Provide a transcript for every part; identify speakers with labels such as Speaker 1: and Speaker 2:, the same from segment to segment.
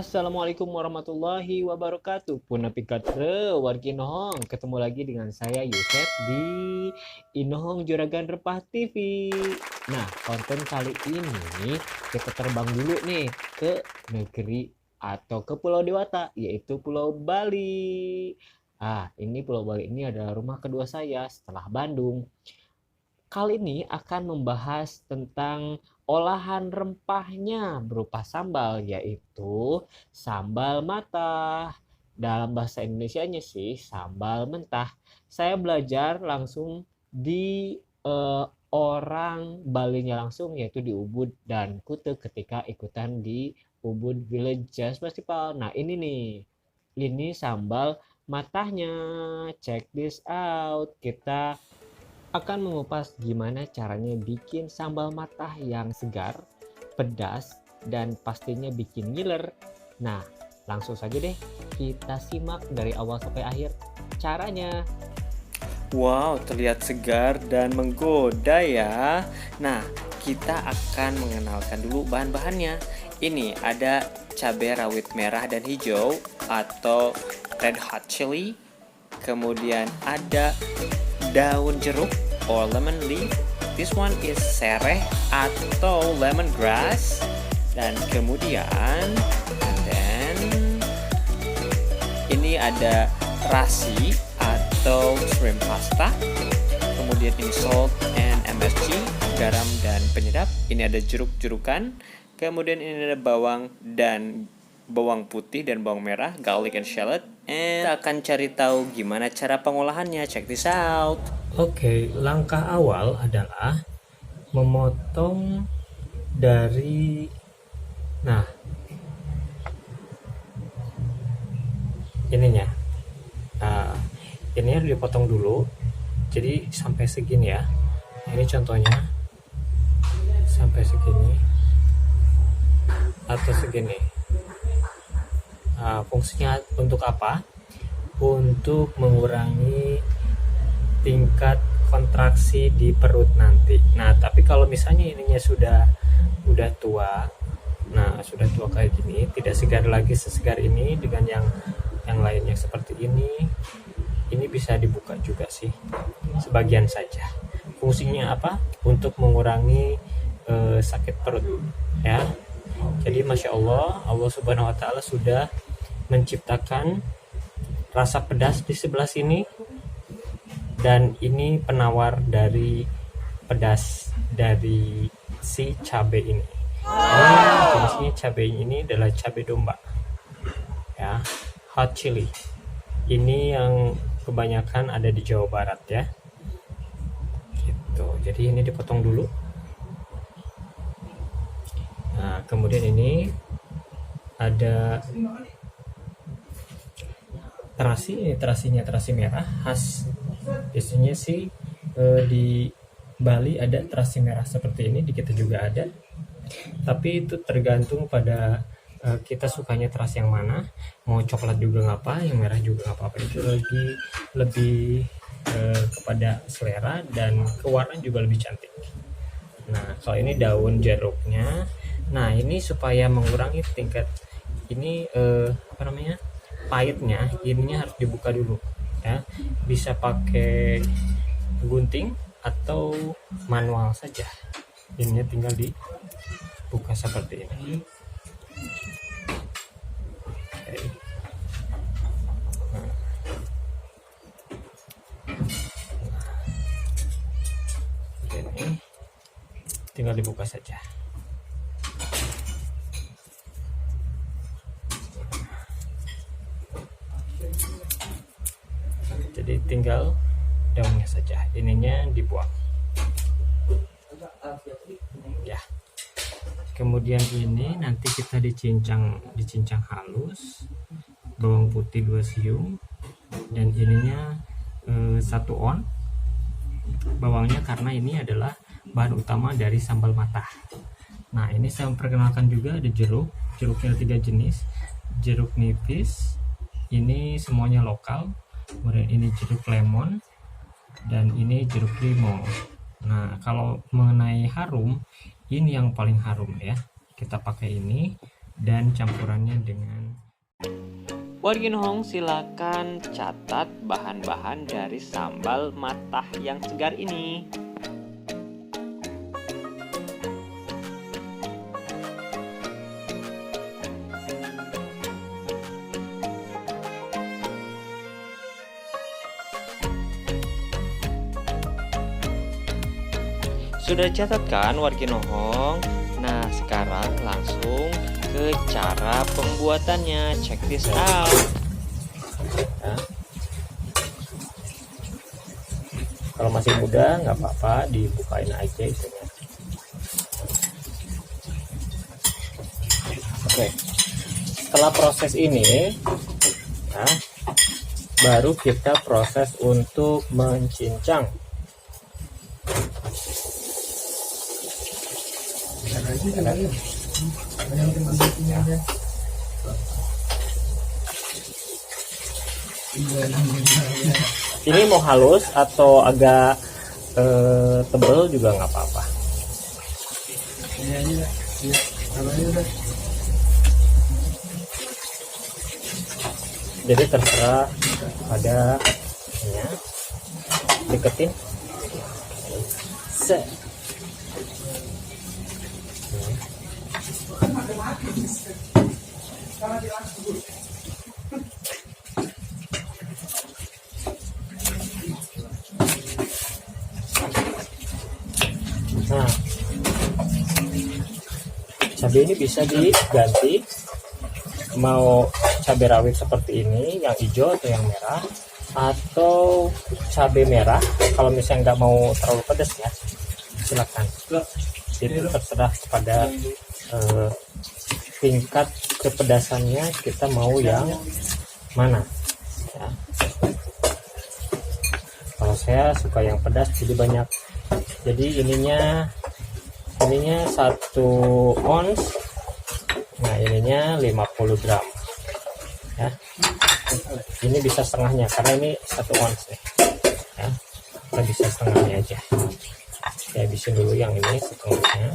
Speaker 1: Assalamualaikum warahmatullahi wabarakatuh. Puna pikat wargi Inohong. Ketemu lagi dengan saya Yusef di Inohong Juragan Repah TV. Nah, konten kali ini kita terbang dulu nih ke negeri atau ke Pulau Dewata, yaitu Pulau Bali. Ini Pulau Bali ini adalah rumah kedua saya setelah Bandung. Kali ini akan membahas tentang olahan rempahnya berupa sambal, yaitu sambal matah. Dalam bahasa Indonesianya sih sambal mentah. Saya belajar langsung di orang Balinya langsung, yaitu di Ubud dan Kute ketika ikutan di Ubud Village Jazz Festival. Nah ini nih, ini sambal matahnya. Check this out. Kita akan mengupas gimana caranya bikin sambal matah yang segar, pedas, dan pastinya bikin ngiler. Nah, langsung saja deh kita simak dari awal sampai akhir caranya.
Speaker 2: Wow, terlihat segar dan menggoda ya. Nah, kita akan mengenalkan dulu bahan-bahannya. Ini ada cabai rawit merah dan hijau atau red hot chili. Kemudian ada daun jeruk or lemon leaf. This one is sereh atau lemongrass. Dan kemudian ini ada terasi atau shrimp pasta. Kemudian ini salt and MSG, garam dan penyedap. Ini ada jeruk-jerukan. Kemudian ini ada bawang putih dan bawang merah, garlic and shallot. And kita akan cari tahu gimana cara pengolahannya. Check this out.
Speaker 3: Oke, langkah awal adalah memotong dari, ininya. Ini harus dipotong dulu. Jadi sampai segini ya. Ini contohnya sampai segini atau segini. Fungsinya untuk apa? Untuk mengurangi tingkat kontraksi di perut nanti. Nah, tapi kalau misalnya ininya sudah tua, sudah tua kayak gini, tidak segar lagi sesegar ini dengan yang lainnya seperti ini bisa dibuka juga sih, sebagian saja. Fungsinya apa? Untuk mengurangi sakit perut, ya. Jadi masya Allah, Allah Subhanahu Wa Taala sudah menciptakan rasa pedas di sebelah sini, dan ini penawar dari pedas dari si cabai ini. Jenisnya cabai ini adalah cabai domba, ya, hot chili. Ini yang kebanyakan ada di Jawa Barat ya. Gitu. Jadi ini dipotong dulu. Nah, kemudian ini ada terasinya terasi merah khas. Biasanya sih di Bali ada terasi merah seperti ini, di kita juga ada. Tapi itu tergantung pada kita sukanya terasi yang mana. Mau coklat juga nggak apa, yang merah juga nggak apa-apa. Itu lebih kepada selera dan kewarnaan juga lebih cantik. Nah, kalau ini daun jeruknya. Nah, ini supaya mengurangi tingkat ini pahitnya, ininya harus dibuka dulu ya. Bisa pakai gunting atau manual saja. Ininya tinggal dibuka seperti ini. Okay. Ini tinggal dibuka saja. Jadi tinggal daunnya saja, ininya dibuang ya. Kemudian ini nanti kita dicincang halus, bawang putih 2 siung, dan ininya 1 on bawangnya, karena ini adalah bahan utama dari sambal matah. Nah, ini saya memperkenalkan juga ada jeruknya 3 jenis, jeruk nipis, ini semuanya lokal. Kemudian ini jeruk lemon, dan ini jeruk limau. Nah, kalau mengenai harum, ini yang paling harum ya. Kita pakai ini dan campurannya dengan
Speaker 2: Warginhong, silakan catat bahan-bahan dari sambal matah yang segar ini. Sudah catat kan Warginhong? Nah, sekarang langsung ke cara pembuatannya. Check this out.
Speaker 3: ya. Kalau masih muda nggak apa-apa, dibukain aja itunya. Oke, setelah proses ini, ya, baru kita proses untuk mencincang. Ini mau halus atau agak tebel juga nggak apa-apa. Jadi terserah pada ya, deketin. Set. Nah, cabai ini bisa diganti, mau cabai rawit seperti ini yang hijau atau yang merah, atau cabai merah. Kalau misalnya nggak mau terlalu pedas ya, silakan. Itu terserah kepada tingkat kepedasannya, kita mau yang mana ya. Kalau saya suka yang pedas, jadi banyak. Jadi ininya 1 ons. Nah, ininya 50 gram ya. Ini bisa setengahnya karena ini 1 ons nih ya. Kita bisa setengahnya aja. Saya habisin dulu yang ini setengahnya.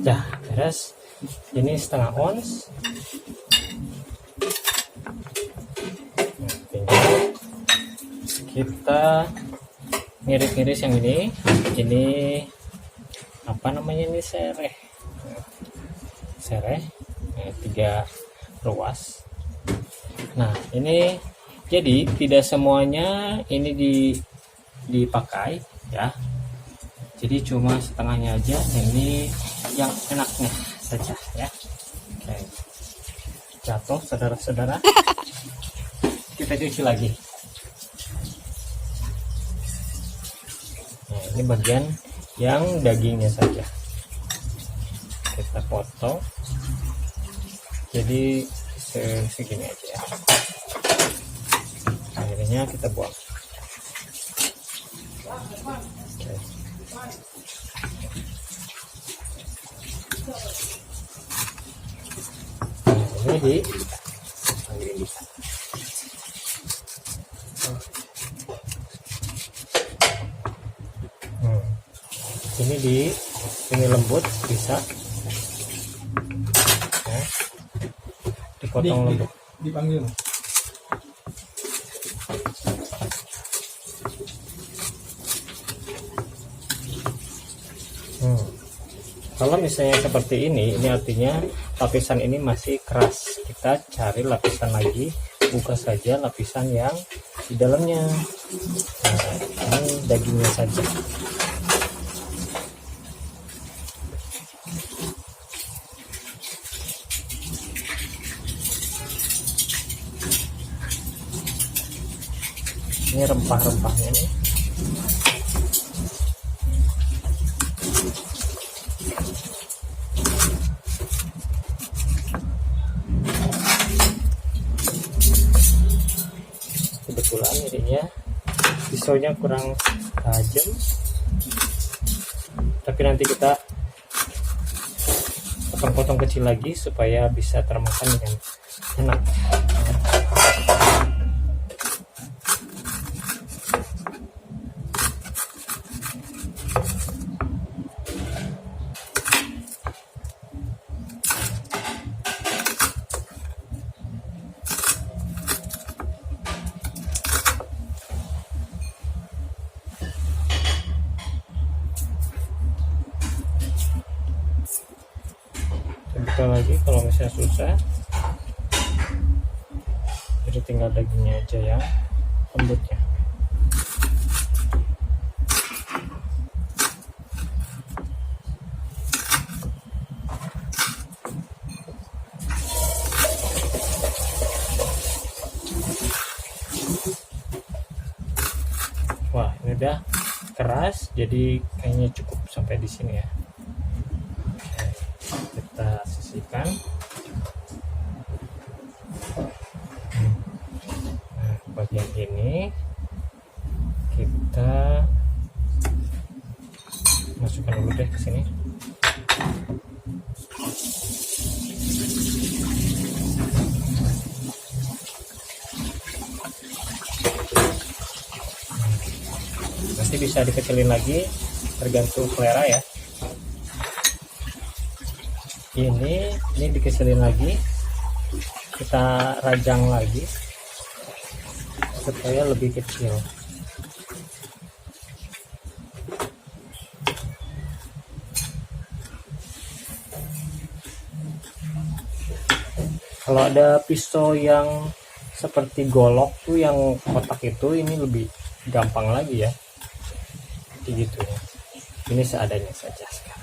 Speaker 3: Ya, beres. Ini setengah ons. Kita ngiris-ngiris yang ini. Ini apa namanya ini, sereh. Sereh 3 ruas. Nah, ini jadi tidak semuanya ini dipakai ya. Jadi cuma setengahnya aja, ini yang enaknya saja ya. Oke. Jatuh saudara-saudara. Kita cuci lagi. Nah, ini bagian yang dagingnya saja. Kita potong. Jadi segini aja ya. Akhirnya kita buang. Oke. Nah, ini ini lembut bisa ya, dipotong lembut.
Speaker 4: Dipanggil.
Speaker 3: Kalau misalnya seperti ini artinya lapisan ini masih keras. Kita cari lapisan lagi, buka saja lapisan yang di dalamnya. Nah, ini dagingnya saja. Ini rempah-rempahnya nih. Kebetulan ininya pisaunya kurang tajam, tapi nanti kita potong-potong kecil lagi supaya bisa termakan dengan enak. Buka lagi kalau misalnya susah, jadi tinggal dagingnya aja ya, lembutnya. Wah, ini udah keras, jadi kayaknya cukup sampai di sini ya. Kita sisihkan. Nah, bagian ini kita masukkan dulu deh ke sini. Nanti bisa dikecilin lagi tergantung selera ya. Ini dikecilin lagi, kita rajang lagi supaya lebih kecil. Kalau ada pisau yang seperti golok tuh yang kotak itu, ini lebih gampang lagi ya, gitu ya. Ini seadanya saja sekarang.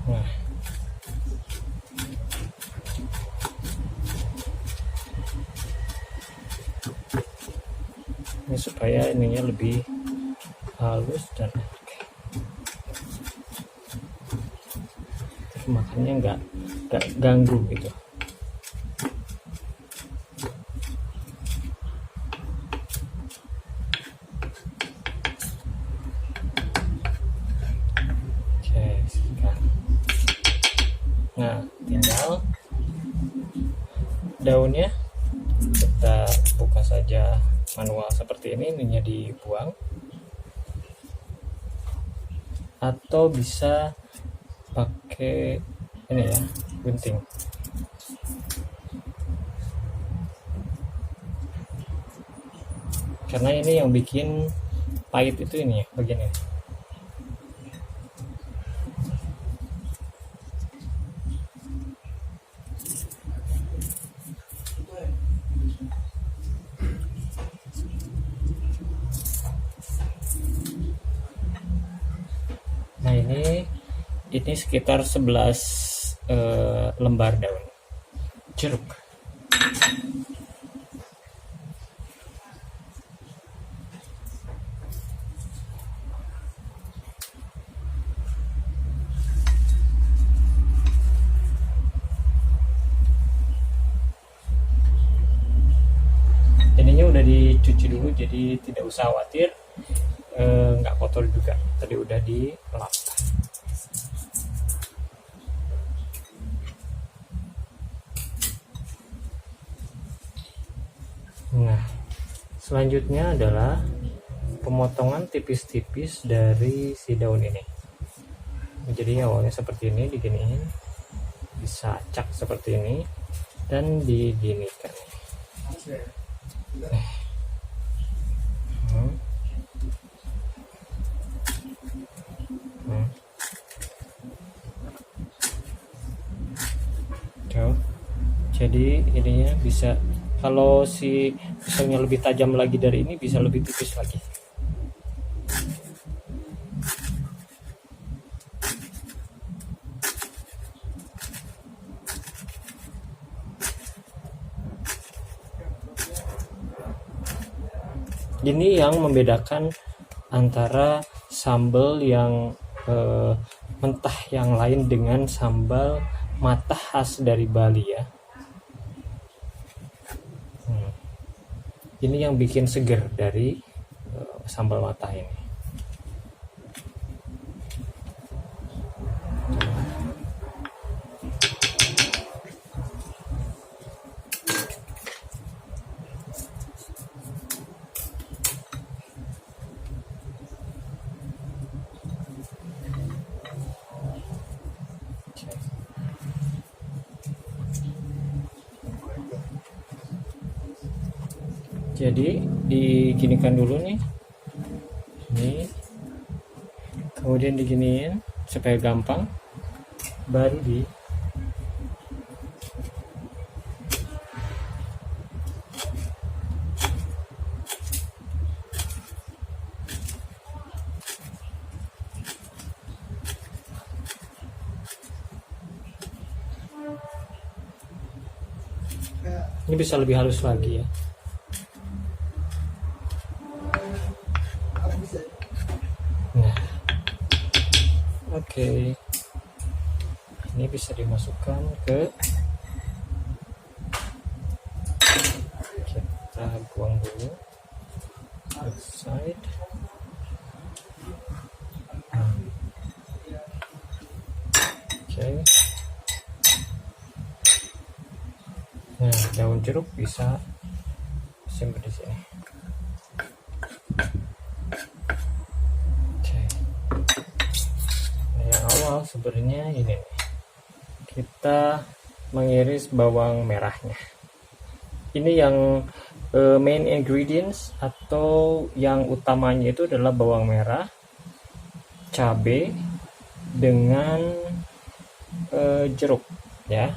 Speaker 3: Nah, ini supaya ininya lebih halus dan makannya nggak ganggu gitu. Oke, sekarang. Nah, tinggal daunnya kita buka saja manual seperti ini, ininya dibuang, atau bisa pakai ini ya, gunting. Karena ini yang bikin pahit itu ini ya, bagian ini. Nah, ini sekitar 11 lembar daun jeruk. Ininya udah dicuci dulu, jadi tidak usah khawatir nggak kotor juga, tadi udah dilap. Nah, selanjutnya adalah pemotongan tipis-tipis dari si daun ini. Jadi awalnya seperti ini, diginiin, bisa acak seperti ini, dan diginikan. Tuh. Jadi ininya bisa, kalau si pisaunya lebih tajam lagi dari ini, bisa lebih tipis lagi. Ini yang membedakan antara sambal yang mentah yang lain dengan sambal matah khas dari Bali ya. Ini yang bikin seger dari sambal matah ini. Jadi diginikan dulu nih, ini kemudian diginiin supaya gampang, baru ini bisa lebih halus lagi ya. Oke, ini bisa dimasukkan ke, kita buang dulu outside. Oke, nah daun jeruk bisa simpan di sini. Sebenarnya ini nih, kita mengiris bawang merahnya. Ini yang main ingredients atau yang utamanya itu adalah bawang merah, cabai dengan jeruk ya.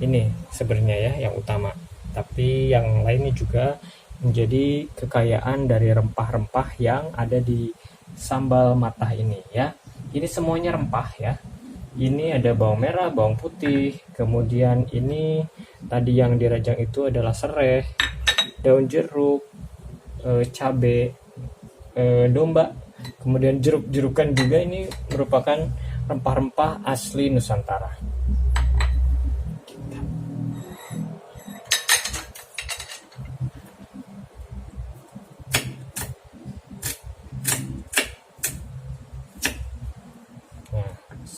Speaker 3: Ini sebenarnya ya yang utama, tapi yang lainnya juga menjadi kekayaan dari rempah-rempah yang ada di sambal matah ini ya. Ini semuanya rempah ya. Ini ada bawang merah, bawang putih, kemudian ini tadi yang dirajang itu adalah serai, daun jeruk, cabai, domba, kemudian jeruk-jerukan juga. Ini merupakan rempah-rempah asli Nusantara.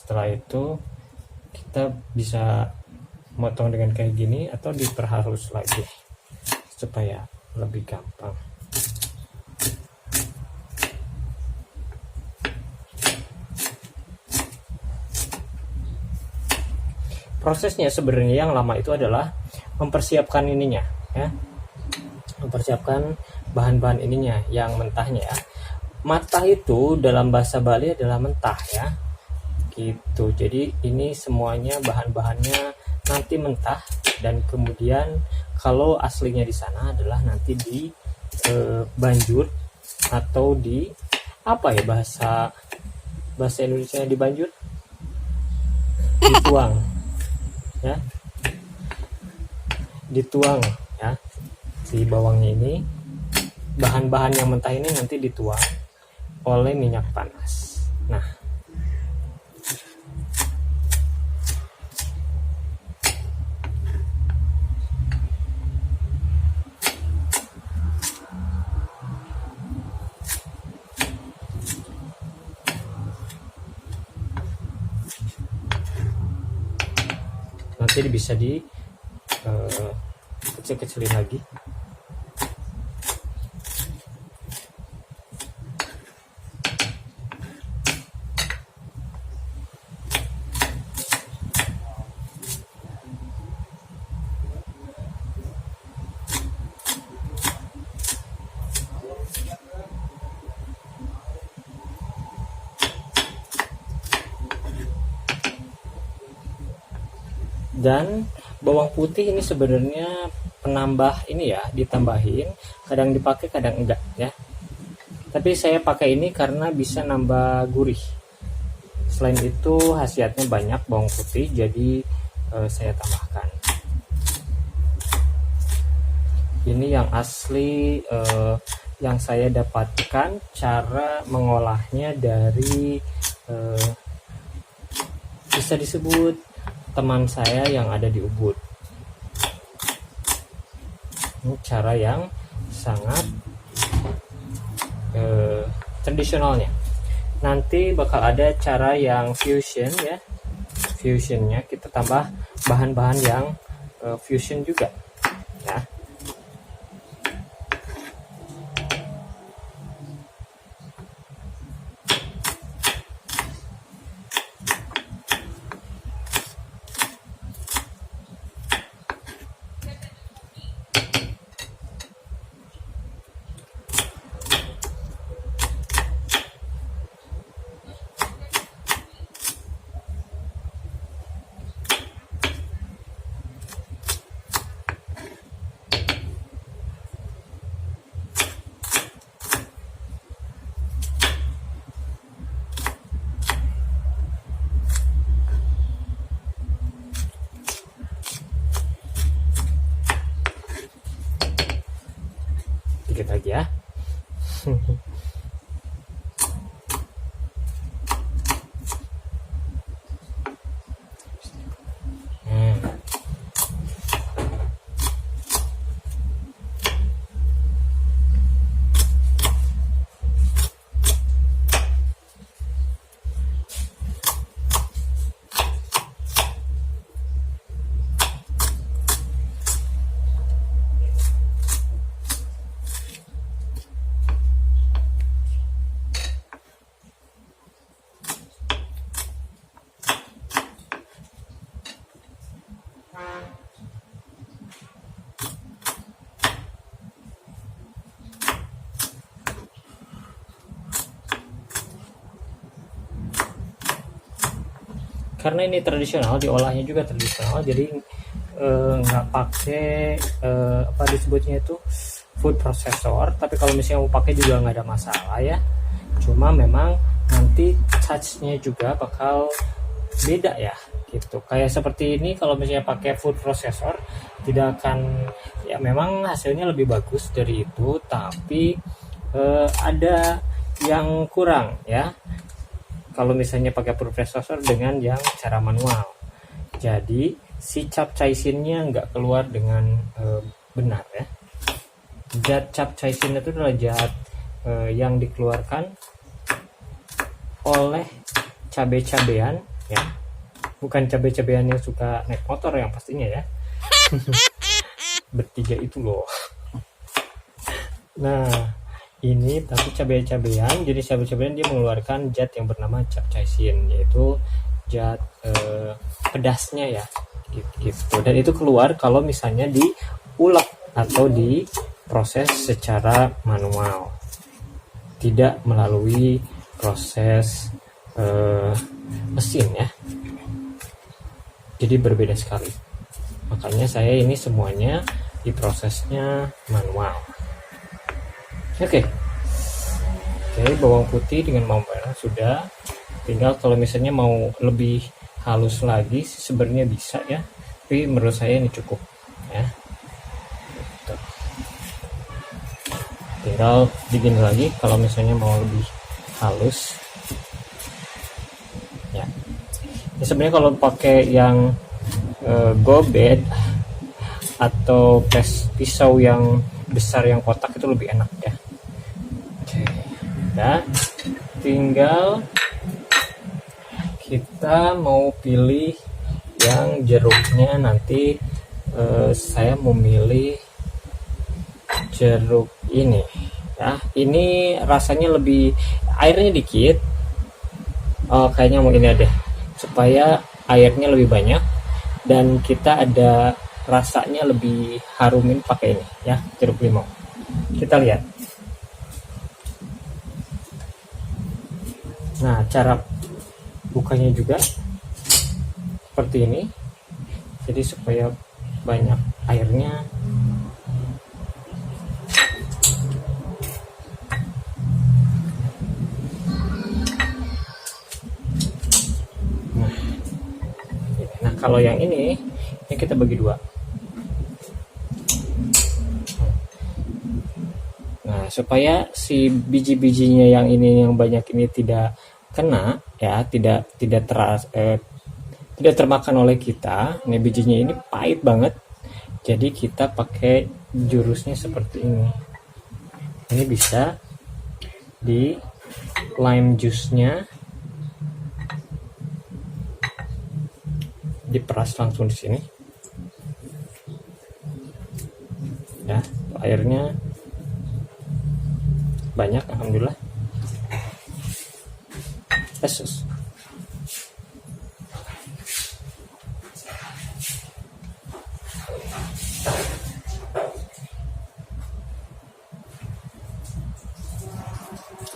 Speaker 3: Setelah itu kita bisa motong dengan kayak gini atau diperhalus lagi supaya lebih gampang. Prosesnya sebenarnya yang lama itu adalah mempersiapkan ininya ya. Mempersiapkan bahan-bahan ininya yang mentahnya ya. Matah itu dalam bahasa Bali adalah mentah ya. Gitu. Jadi ini semuanya bahan-bahannya nanti mentah, dan kemudian kalau aslinya di sana adalah nanti di banjur atau di apa ya, bahasa Indonesia di banjur, dituang ya, dituang ya, si bawangnya ini, bahan-bahan yang mentah ini nanti dituang oleh minyak panas. Nah, nanti bisa di kecil-kecilin lagi. Dan bawang putih ini sebenarnya penambah ini ya, ditambahin, kadang dipakai kadang enggak ya. Tapi saya pakai ini karena bisa nambah gurih. Selain itu khasiatnya banyak bawang putih, jadi saya tambahkan. Ini yang asli yang saya dapatkan cara mengolahnya dari bisa disebut teman saya yang ada di Ubud. Ini cara yang sangat tradisionalnya. Nanti bakal ada cara yang fusion ya. Fusionnya kita tambah bahan-bahan yang fusion juga ya. Dikit lagi ya. Karena ini tradisional, diolahnya juga tradisional, jadi nggak pakai apa disebutnya itu food processor. Tapi kalau misalnya mau pakai juga nggak ada masalah ya. Cuma memang nanti touchnya juga bakal beda ya gitu. Kayak seperti ini kalau misalnya pakai food processor tidak akan, ya memang hasilnya lebih bagus dari itu, tapi ada yang kurang ya kalau misalnya pakai food processor dengan yang cara manual. Jadi si capsaicinnya nggak keluar dengan benar ya. Zat capsaicin itu adalah zat yang dikeluarkan oleh cabai-cabean ya, bukan cabai-cabean yang suka naik motor yang pastinya ya. Bertiga itu loh. Nah ini tapi cabai-cabean, jadi cabai-cabean dia mengeluarkan zat yang bernama capsaicin, yaitu zat pedasnya ya gitu. Dan itu keluar kalau misalnya diulek atau diproses secara manual, tidak melalui proses mesin ya. Jadi berbeda sekali. Makanya saya ini semuanya diprosesnya manual. Oke, bawang putih dengan bawang merah sudah. Tinggal kalau misalnya mau lebih halus lagi sebenarnya bisa ya, tapi menurut saya ini cukup ya. Tinggal digini lagi kalau misalnya mau lebih halus ya. Ini sebenarnya kalau pakai yang gobet atau pisau yang besar yang kotak itu lebih enak ya. Nah, tinggal kita mau pilih yang jeruknya. Nanti saya memilih jeruk ini ya. Ini rasanya lebih, airnya dikit. Kayaknya mau ini deh, supaya airnya lebih banyak dan kita ada rasanya lebih harumin pakai ini ya, jeruk limau. Kita lihat. Nah, cara bukanya juga seperti ini. jadi supaya banyak airnya. Nah, kalau yang ini kita bagi dua. Nah, supaya si biji-bijinya yang ini yang banyak ini tidak kena ya, tidak termakan oleh kita. Ini bijinya ini pahit banget. Jadi kita pakai jurusnya seperti ini. Ini bisa di lime juice-nya diperas langsung di sini. Ya, airnya banyak, alhamdulillah. Yesus.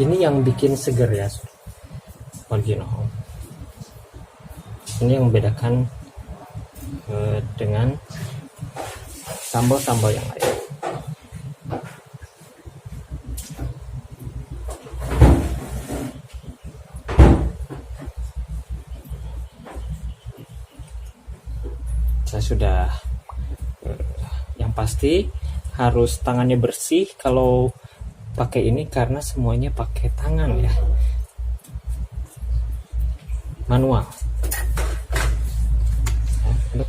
Speaker 3: Ini yang bikin seger ya, original. Ini yang membedakan dengan sambal-sambal yang lain. Saya sudah, yang pasti harus tangannya bersih kalau pakai ini karena semuanya pakai tangan ya, manual. Nah,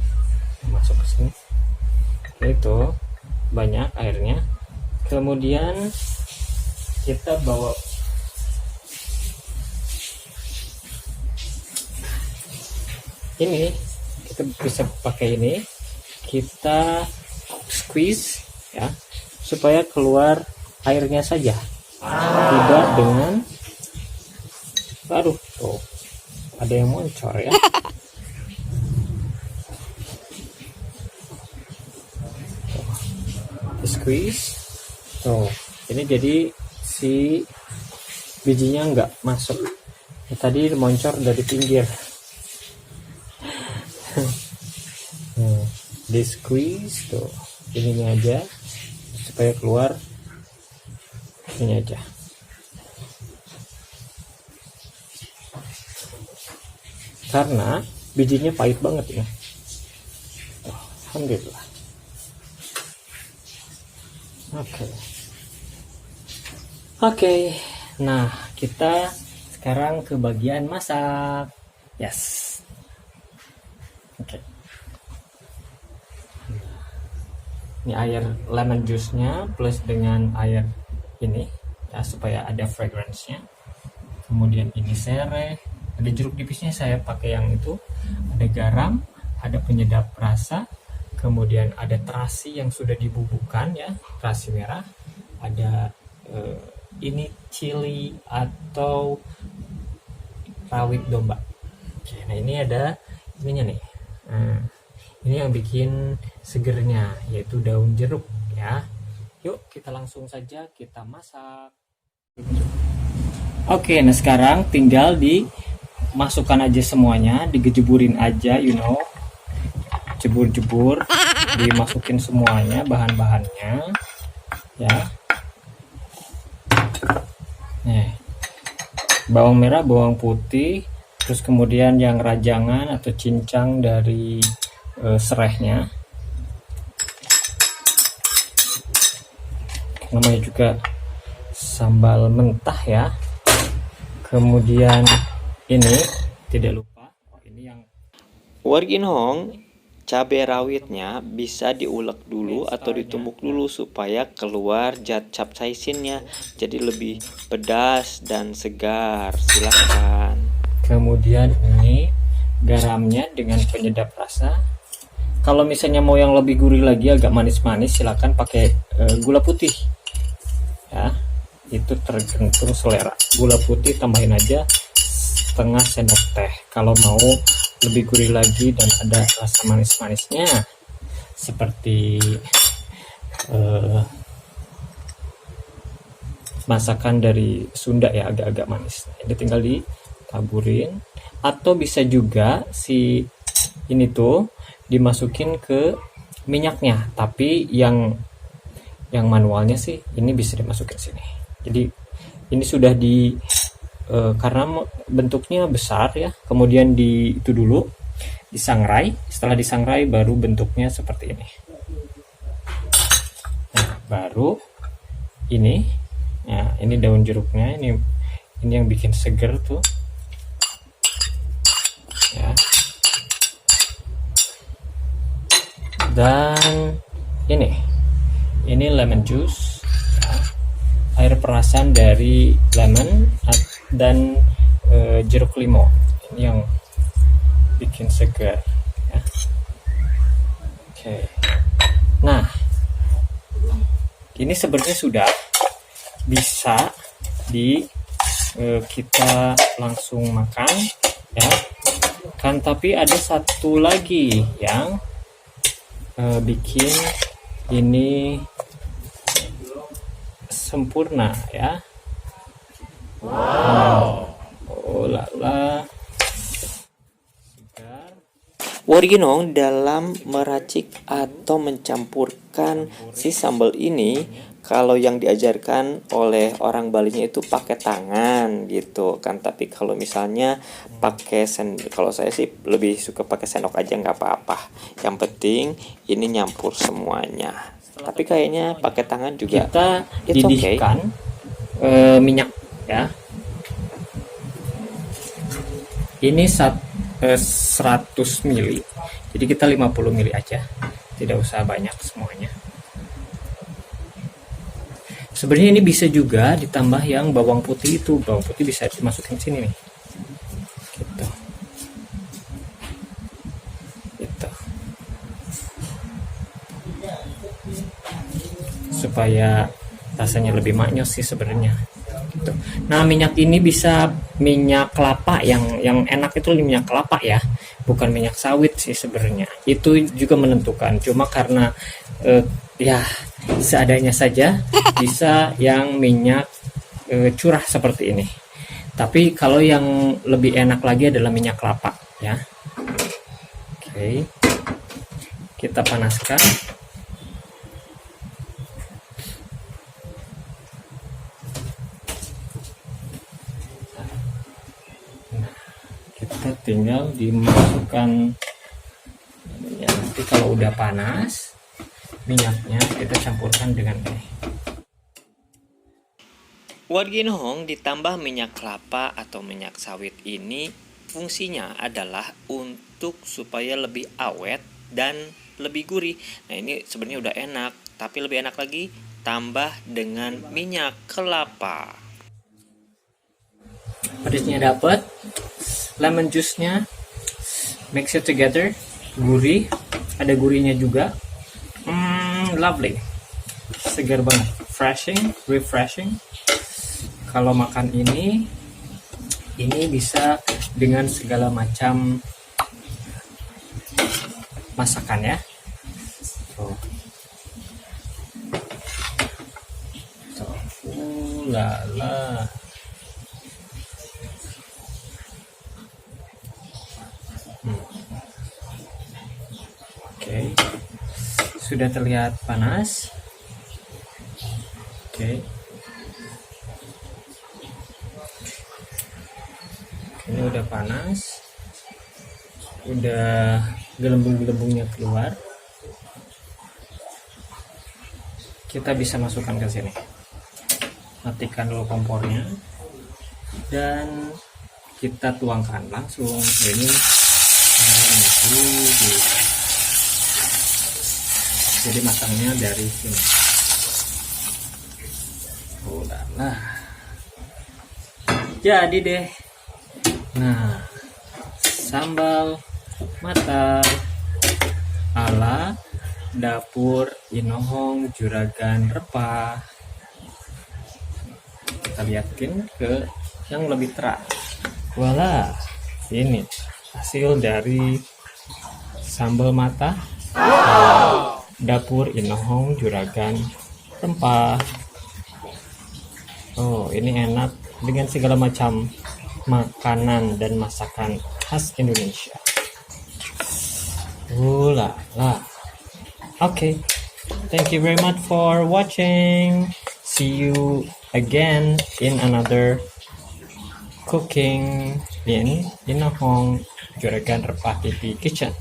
Speaker 3: masuk ke sini, itu banyak airnya. Kemudian kita bawa ini, kita bisa pakai ini, kita squeeze ya, supaya keluar airnya saja, tidak dengan, aduh tuh ada yang moncor ya. Squeeze tuh, ini jadi si bijinya nggak masuk. Tadi moncor dari pinggir. Di squeeze tuh, ini aja supaya keluar ini aja. Karena bijinya pahit banget ya. Alhamdulillah. Oke. Nah, kita sekarang ke bagian masak. Yes. Oke. Ini air lemon juice-nya plus dengan air ini ya, supaya ada fragrance-nya. Kemudian ini sereh, ada jeruk nipisnya, saya pakai yang itu. Ada garam, ada penyedap rasa, kemudian ada terasi yang sudah dibubukkan ya, terasi merah. Ada ini chili atau rawit domba. Oke, nah ini ada ininya nih. Ini yang bikin segernya, yaitu daun jeruk ya. Yuk kita langsung saja kita masak. Oke, nah sekarang tinggal dimasukkan aja semuanya, digejeburin aja, jebur-jebur, dimasukin semuanya bahan-bahannya ya. Nih, bawang merah, bawang putih, terus kemudian yang rajangan atau cincang dari serehnya, namanya juga sambal mentah ya. Kemudian ini tidak lupa, ini yang
Speaker 2: Warginhong, cabai rawitnya bisa diulek dulu atau ditumbuk dulu supaya keluar zat capsaisinnya, jadi lebih pedas dan segar. Silahkan.
Speaker 3: Kemudian ini garamnya dengan penyedap rasa. Kalau misalnya mau yang lebih gurih lagi, agak manis-manis, silakan pakai gula putih ya, itu tergantung selera. Gula putih tambahin aja setengah sendok teh kalau mau lebih gurih lagi dan ada rasa manis-manisnya, seperti masakan dari Sunda ya, agak-agak manis. Ini tinggal ditaburin, atau bisa juga si ini tuh dimasukin ke minyaknya, tapi yang manualnya sih ini bisa dimasukin sini. Jadi ini sudah karena bentuknya besar ya, kemudian itu dulu disangrai. Setelah disangrai baru bentuknya seperti ini. Nah, baru ini, nah ini daun jeruknya, ini yang bikin seger tuh ya. Dan ini lemon juice ya. Air perasan dari lemon dan jeruk limau, ini yang bikin segar ya. Oke. Nah, ini sebenarnya sudah bisa kita langsung makan ya kan, tapi ada satu lagi yang bikin ini sempurna ya. Wow. Oh lala.
Speaker 2: Warginong dalam meracik atau mencampurkan si sambal ini, kalau yang diajarkan oleh orang Balinya itu pakai tangan gitu kan, tapi kalau misalnya pakai kalau saya sih lebih suka pakai sendok aja, nggak apa-apa. Yang penting ini nyampur semuanya. Tapi kayaknya pakai tangan juga.
Speaker 3: Kita didihkan minyak ya. Ini 100 ml, jadi kita 50 ml aja, tidak usah banyak semuanya. Sebenarnya ini bisa juga ditambah yang bawang putih itu, bawang putih bisa dimasukin sini nih, gitu, supaya rasanya lebih maknyos sih sebenarnya. Nah, minyak ini bisa minyak kelapa, yang enak itu minyak kelapa ya, bukan minyak sawit sih sebenarnya. Itu juga menentukan, cuma karena ya seadanya saja bisa yang minyak curah seperti ini. Tapi kalau yang lebih enak lagi adalah minyak kelapa ya. Oke. Kita panaskan. Kita tinggal dimasukkan ya, nanti kalau udah panas minyaknya kita campurkan dengan ini.
Speaker 2: Warginong ditambah minyak kelapa atau minyak sawit ini fungsinya adalah untuk supaya lebih awet dan lebih gurih. Nah, ini sebenarnya udah enak, tapi lebih enak lagi tambah dengan minyak kelapa.
Speaker 3: Pedasnya dapat, lemon juice-nya mix it together, gurih, ada gurihnya juga. Lovely, segar banget, refreshing. Kalau makan ini bisa dengan segala macam masakan ya. Lala. Oke. Sudah terlihat panas. Oke. Ini udah panas. Udah gelembung-gelembungnya keluar. Kita bisa masukkan ke sini. Matikan dulu kompornya. Dan kita tuangkan langsung. Ini jadi matangnya dari sini. Nah, jadi deh. Nah, sambal mata ala dapur Inohong Juragan Rempah. Kita liatin ke yang lebih terang. Voila, ini hasil dari sambal mata dapur Inohong Juragan Rempah. Oh, ini enak dengan segala macam makanan dan masakan khas Indonesia. Ooh la la. Okay. Thank you very much for watching. See you again in another cooking in Inohong Juragan Rempah TV Kitchen.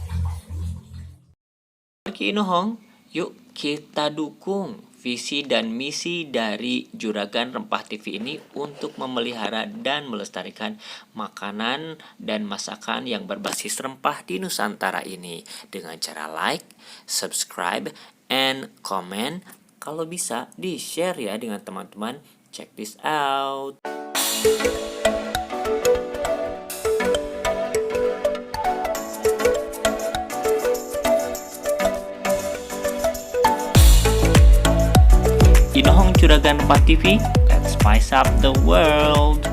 Speaker 2: Wargi Inohong, yuk kita dukung visi dan misi dari Juragan Rempah TV ini untuk memelihara dan melestarikan makanan dan masakan yang berbasis rempah di Nusantara ini dengan cara like, subscribe, and comment. Kalau bisa di-share ya dengan teman-teman. Check this out. Inohong Juragan Rempah TV, let's spice up the world.